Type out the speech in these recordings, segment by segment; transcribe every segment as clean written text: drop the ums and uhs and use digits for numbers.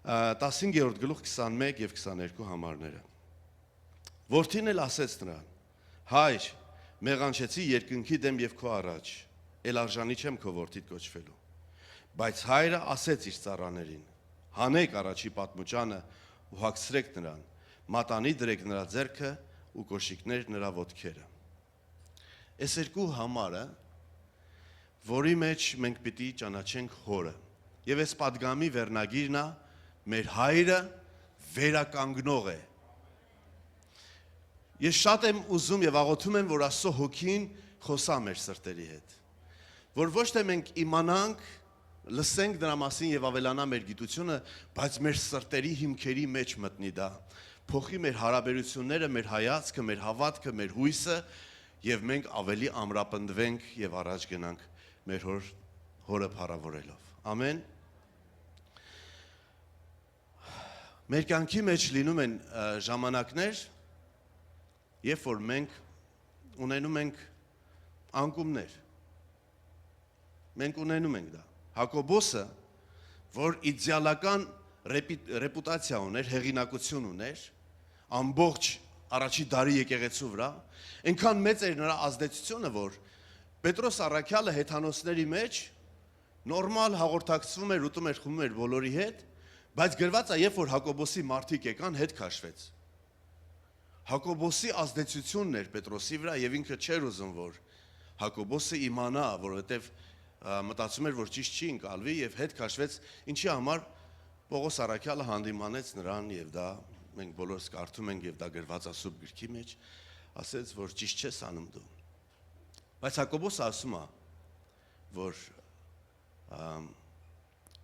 15-րդ գլուխ 21 եւ 22 համարները։ Որդին էլ ասեց նրան. Հայր, մեղանչեցի երկնքի դեմ եւ քո առաջ, ել արժանի չեմ քո որդիդ կոչվելու։ Բայց հայրը ասեց իր ծառաներին. հանեք առաջի պատմուճանը ու հագցրեք նրան, մատանի դրեք նրա ձեռքը ու կոշիկներ նրա ոտքերը։ Այս երկու համարը, որի մեջ մենք պիտի ճանաչենք հորը։ Եվ այս պատգամի վերնագիրն է մեր հայրը վերականգնող է։ Ես շատ եմ ուզում եւ աղոթում եմ, որ Աստծո հոգին խոսա մեր սրտերի հետ։ Որ ոչ թե մենք իմանանք, լսենք դրա մասին եւ ավելանա մեր գիտությունը, բայց մեր սրտերի հիմքերի մեջ մտնի դա։ Փոխի մեր հարաբերությունները, մեր հայացքը, մեր հավատքը, մեր հույսը եւ մենք ավելի ամրապնդվենք եւ առաջ գնանք մեր հորը փառավորելով։ Ամեն։ Մեր կյանքի մեջ լինում են ժամանակներ, երբ որ մենք ունենում ենք անկումներ։ Մենք ունենում ենք դա։ Հակոբոսը, որ իդեալական ռեպուտացիա ուներ, հեղինակություն ուներ, ամբողջ առաջի դարի եկեղեցու վրա, այնքան մեծ էր նրա ազդեցությունը, որ Պետրոս առաքյալը հեթանոսների մեջ նորմալ հաղորդակցվում էր, ուտում էր, խմում էր բոլորի հետ, բայց գրված է, երբ որ Հակոբոսի մարդիկ եկան, հետ քաշվեց։ Հակոբոսի ազդեցությունն էր Պետրոսի վրա եւ ինքը չէր ուզում, որ Հակոբոսը իմանա, որովհետեւ մտածում էր, որ ճիշտ չի ընկալվի եւ հետ քաշվեց, ինչի համար Պողոս առաքյալը հանդիմանեց նրան եւ դա մենք բոլորս կարդում ենք եւ դա գրված է Սուրբ գրքի մեջ, ասեց, որ ճիշտ չես անում դու։ Բայց Հակոբոսը ասում է, որ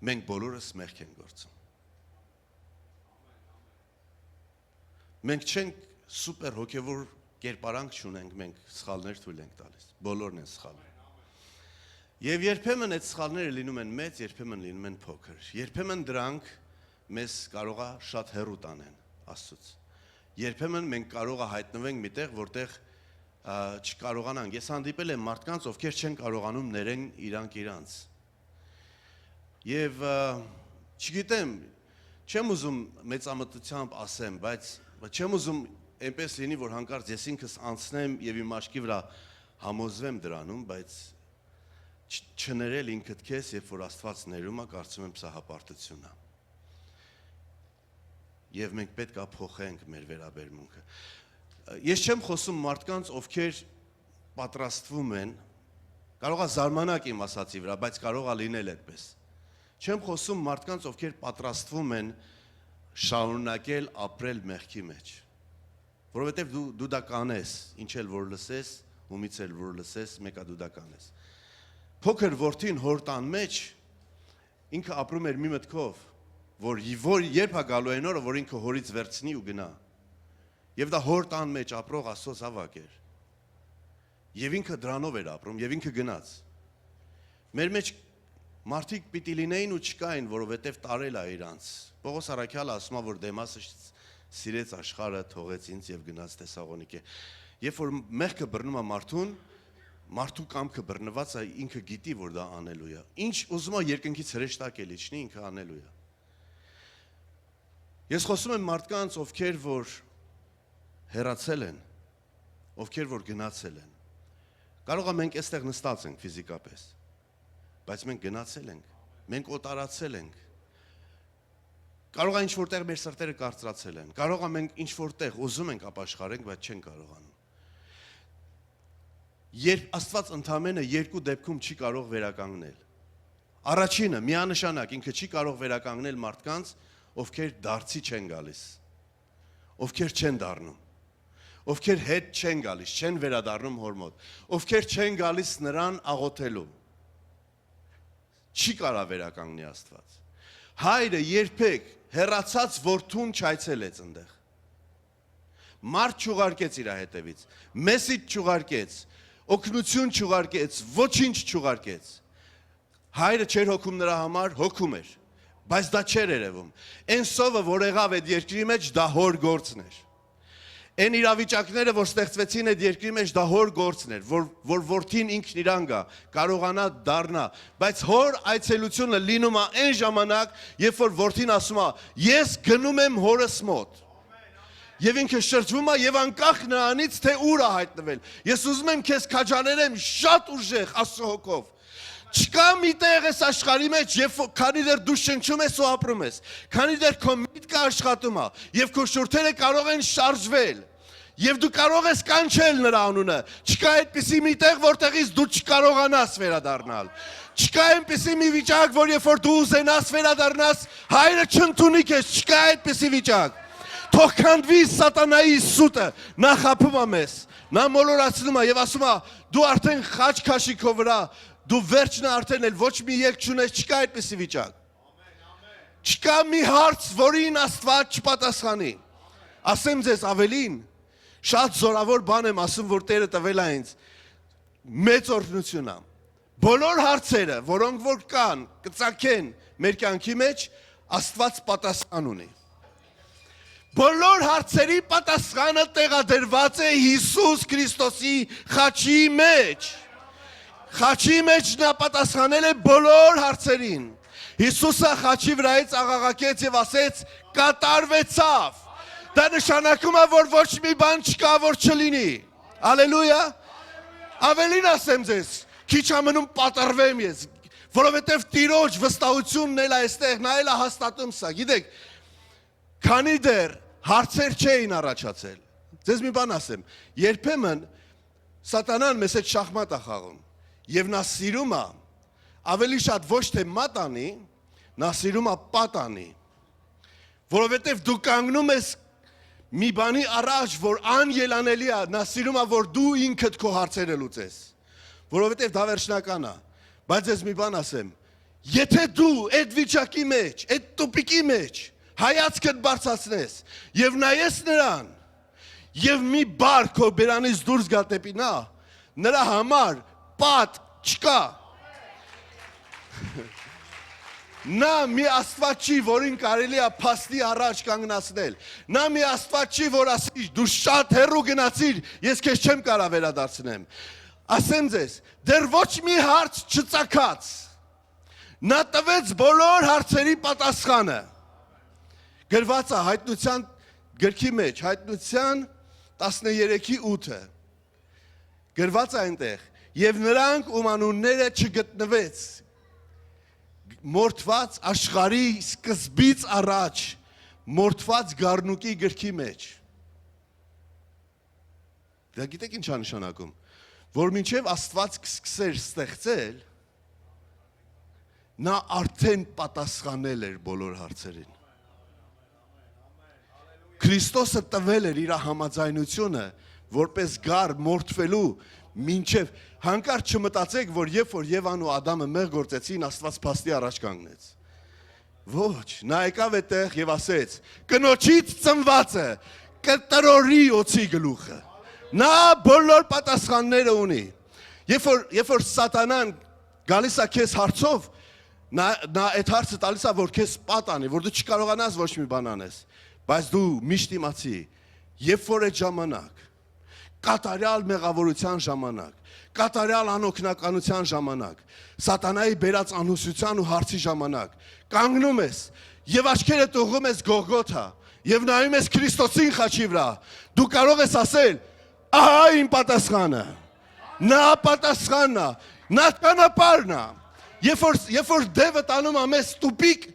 մենք բոլորս մեղք ենք գործում։ Մենք չենք սուպեր հոգևոր կերպարանք չունենք, մենք սխալներ թույլ ենք տալիս։ Բոլորն են սխալ։ Եվ երբեմն այդ սխալները լինում են մեծ, երբեմն լինում են փոքր։ Երբեմն դրանք մեզ կարող է շատ հեռու տանեն Աստծուց։ Երբեմն մենք կարող է հայտնվենք միտեղ, որտեղ չկարողանանք։ Ես հանդիպել եմ մարդկանց, ովքեր չեն կարողանում ներեն իրանք իրանց։ Եվ չգիտեմ, չեմ ուզում մեծամտությամբ ասեմ, բայց չեմ ուզում այնպես լինի, որ հանկարծ ես ինքս անցնեմ եւ իմ աչքի վրա համոզվեմ դրանում, բայց չներել ինքդ քեզ, երբ որ Աստված ներում է, կարծում եմ սա հպարտություն է։ Եվ մենք պետք է փոխենք մեր վերաբերմունքը։ Ես չեմ խոսում մարդկանց, ովքեր պատրաստվում են, կարող է զարմանալ իմ ասացի վրա, բայց կարող է լինել այդպես։ Չեմ խոսում մարդկանց, ովքեր պատրաստվում են շարունակել ապրել մեղքի մեջ։ Որովհետև դու դա կանես, ինչ էլ որ լսես, ումից էլ որ լսես, մեկը դու դա կանես։ Փոքր որդին հոր տան մեջ ինքը ապրում էր մի մտքով, որ երբ է գալու այն օրը, որ ինքը հորից վերցնի ու գնա։ Եվ դա հոր տան մեջ ապրող Աստծո զավակ էր։ Եվ ինքը դրանով էր ապրում, եւ ինքը գնաց։ Մեր մեջ մարդիկ պիտի լինեին ու չկային, որովհետև տարել է իրանց։ Պողոս առաքյալը ասում է, որ Դեմասը սիրեց աշխարհը, թողեց ինձ եւ գնաց Թեսաղոնիկե։ Երբ որ մեղքը բռնում է մարդուն, մարդու կամքը բռնված է, ինքը գիտի, որ դա անելու է։ Ինչ ուզում է երկնքից հրեշտակ էլ իջնի, ինքը անելու է։ Ես խոսում եմ մարդկանց, ովքեր որ հեռացել են, ովքեր որ գնացել են։ Կարող է մենք այստեղ նստած ենք ֆիզիկապես, բայց մենք գնացել ենք, մենք օտարացել ենք։ Կարող է ինչ որտեղ մեր սրտերը կարծրացել են։ Կարող է մենք ինչ որտեղ ուզում ենք ապաշխարենք, բայց չենք կարողանում։ Երբ Աստված ընդամենը երկու դեպքում չի կարող վերականգնել։ Առաջինը միանշանակ ինքը չի կարող վերականգնել մարդկանց, ովքեր դարձի չեն գալիս, ովքեր չեն դառնում, ովքեր հետ չեն գալիս, չեն վերադառնում հոր մոտ, ովքեր չեն գալիս նրան աղոթելու։ Չի կարա վերականգնի Աստված։ Հայրը երբեք հեռացած որդուն չայցելեց այնտեղ։ Մարդ չուղարկեց իր հետևից, մեսիջ չուղարկեց, օգնություն չուղարկեց, ոչինչ չուղարկեց։ Հայրը չէր հոգում նրա համար, հոգում էր, բայց դա չէր երևում։ Այն սովը, որ եղավ այդ երկրի մեջ, դա հոր գործն էր։ Այն իրավիճակները, որ ստեղծվեցին այդ երկրի մեջ, դա հոր գործն էր, որ որդին ինքն իրան գա, կարողանա դառնա, բայց հոր այցելությունը լինում է այն ժամանակ, երբ որ որդին ասում է, ես գնում եմ հորս մոտ։ Եվ ինքը շրջվում է եւ անկախ նրանից, թե ուր է հայտնվել։ Ես ուզում եմ քեզ քաջալերեմ շատ ուժեղ Աստծո հոգով։ Չկա մի տեղ այս աշխարհի մեջ, քանի դեռ դու շնչում ես ու ապրում ես, քանի դեռ քո միտքը աշխատում է, եւ քո շուրթերը կարող են շարժվել, եւ դու կարող ես կանչել նրա անունը։ Չկա այդպիսի մի տեղ, որտեղից դու չկարողանաս վերադառնալ։ Չկա այնպիսի մի վիճակ, որ երբ որ դու ուզենաս վերադառնաս, հայրը չընդունի քեզ, չկա այդպիսի վիճակ։ Թող քանդվի սատանայի սուտը, նա խաբում է մեզ, նա մոլորացնում է եւ ասում է, դու արդեն խաչ քաշի քո վրա, դու վերջն է արդեն էլ ոչ մի ելք չունես, չկա այդպիսի վիճակ։ Չկա մի հարց, որին Աստված չպատասխանի։ Ասեմ ձեզ ավելին, շատ զորավոր բան եմ ասում, որ Տերը տվել է ինձ, մեծ օրհնություն է։ Բոլոր հարցերը, որոնք որ կան, կծագեն մեր կյանքի մեջ, Աստված պատասխան ունի։ Բոլոր հարցերի պատասխանը տեղադրված է Հիսուս Քրիստոսի խաչի մեջ։ Խաչի մեջ նա պատասխանել է բոլոր հարցերին։ Հիսուսը խաչի վրայից աղաղակեց եւ ասեց. կատարվեցավ։ Դա նշանակում է, որ ոչ մի բան չկա, որ չլինի։ Ալելույա։ Ավելին ասեմ ձեզ, քիչ ամնում պատրվեմ ես, որովհետեւ Տիրոջ վստահությունն էլ այստեղ, նա էլ է հաստատում սա։ Գիտեք, քանի դեռ հարցեր չէին առաջացել։ Ձեզ մի բան ասեմ, երբեմն սատանան մեզ հետ շախմատ է խաղում, եւ նա սիրում է ավելի շատ ոչ թե մատ անի, նա սիրում է պատ անի, որովհետեւ դու կանգնում ես մի բանի առաջ, որ անելանելի է, նա սիրում է, որ դու ինքդ քո հարցերը լուծես, որովհետեւ դա վերջնական է, բայց ես մի բան ասեմ, եթե դու այդ վիճակի մեջ, այդ տուպիկի մեջ հայացքդ բարձրացնես եւ նայես նրան եւ մի բար քո բերանից դուրս գա դեպի նա, նրա համար պատ չկա։ Նա մի Աստված չի, որին կարելի է փաստի առաջ կանգնացնել։ Նա մի Աստված չի, որ ասի դու շատ հեռու գնացիր, ես քեզ չեմ կարող վերադարձնեմ։ Ասեմ ձեզ, դեռ ոչ մի հարց չծագած։ Նա տվեց բոլոր հարցերի պատասխանը։ Գրված է Հայտնության գրքի մեջ, Հայտնության 13:8-ը։ Գրված է այնտեղ, եւ նրանք ում անունները չգտնվեց մորթված աշխարհի սկզբից առաջ մորթված գառնուկի գրքի մեջ։ Դա գիտեք ինչ է նշանակում, որ մինչև Աստված սկսեր ստեղծել, նա արդեն պատասխանել էր բոլոր հարցերին։ Քրիստոսը տվել էր իր համաձայնությունը, որպես գառ մորթվելու մինչև հանկարծ չմտածեք, որ երբ որ Եվան ու Ադամը մեղ գործեցին, Աստված փաստի առաջ կանգնեց։ Ոչ, նա եկավ այդտեղ եւ ասեց. կնոջից ծնվածը կտրորի օծի գլուխը։ Նա բոլոր պատասխանները ունի։ Երբ որ սատանան գալիս է քեզ հարցով, նա այդ հարցը տալիս է, որ քեզ պատ անի, որ դու չկարողանաս ոչ մի բան անես, բայց դու միշտ իմացի, երբ որ այդ ժամանակ, կատարյալ մեղավորության ժամանակ, կատարյալ անօգնականության ժամանակ, սատանայի բերած անհուսության ու հարցի ժամանակ, կանգնում ես եւ աչքերդ ուղղում ես Գողգոթա եւ նայում ես Քրիստոսին խաչի վրա, դու կարող ես ասել. ահա իմ պատասխանը, նա պատասխանն է, նա ճանապարհն է։ Երբ որ դևը տանում է մեզ տուպիկ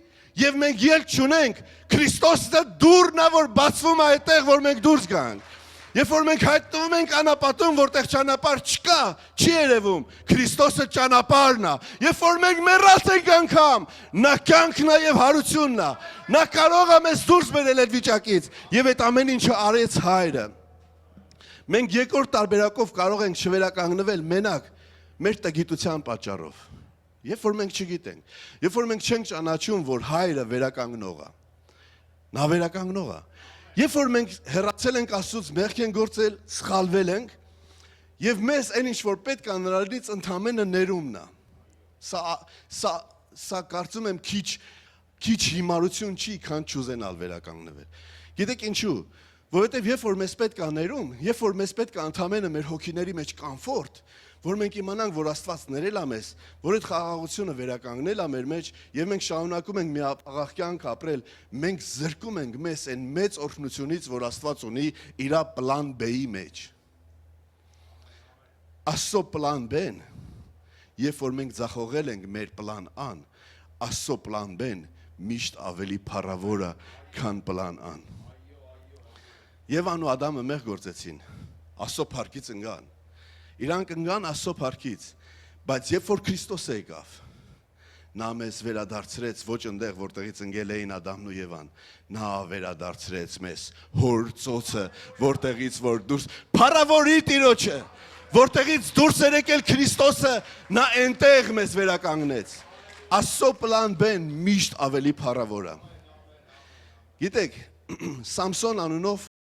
եւ մենք ելք չունենք, Քրիստոսը դուռն է, որ բացվում է այդտեղ, որ մենք դուրս գանք։ Երբ որ մենք հայտնվում ենք անապատում, որտեղ ճանապարհ չկա, չի երևում, Քրիստոսը ճանապարհն է։ Երբ որ մենք մեռած ենք անգամ, նա կյանքն է եւ հարությունն է։ Նա կարող է մեզ դուրս բերել այդ վիճակից եւ այդ ամեն ինչը արեց Հայրը։ Մենք երկրորդ տարբերակով կարող ենք չվերականգնվել մենակ մեր տգիտության պատճառով։ Երբ որ մենք չգիտենք, երբ որ մենք չենք ճանաչում, որ Հայրը վերականգնող է, նա վերականգնող է։ Երբ որ մենք հեռացել ենք Աստծուց, մեղք ենք գործել, սխալվել ենք, եւ մեզ այն ինչ որ պետք է նրանից ընդամենը ներումն է։ Սա կարծում եմ քիչ հիմարություն չի, քան չուզենալ վերականգնվել։ Գիտեք ինչու, Որովհետև երբ որ մեզ պետք է ներում, երբ որ մեզ պետք է ընդամենը մեր հոգիների մեջ կոմֆորտ, որ մենք իմանանք, որ Աստված ներել է մեզ, որ այդ խաղաղությունը վերականգնել է մեր մեջ, եւ մենք շարունակում ենք մի աղաղ կյանք ապրել, մենք զրկում ենք մեզ այն մեծ օրհնությունից, որ Աստված ունի իր պլան B-ի մեջ։ Աստծո պլան B-ն, երբ որ մենք ձախողել ենք մեր պլան A-ն, Աստծո պլան B-ն միշտ ավելի փառավոր է, քան պլան A-ն։ Եվան ու Ադամը մեղ գործեցին, Աստծո փառքից ընկան։ Իրանք ընկան Աստծո փառքից, բայց երբ որ Քրիստոսը եկավ, նա մեզ վերադարձրեց ոչ այնտեղ, որտեղից ընկել էին Ադամն ու Եվան, նա վերադարձրեց մեզ հոր ծոցը, որտեղից որ դուրս փառավորի Տիրոջը, որտեղից դուրս էր եկել Քրիստոսը, նա այնտեղ մեզ վերականգնեց։ Աստծո պլան B-ն միշտ ավելի փառավոր է։ Գիտեք, Սամսոն անունով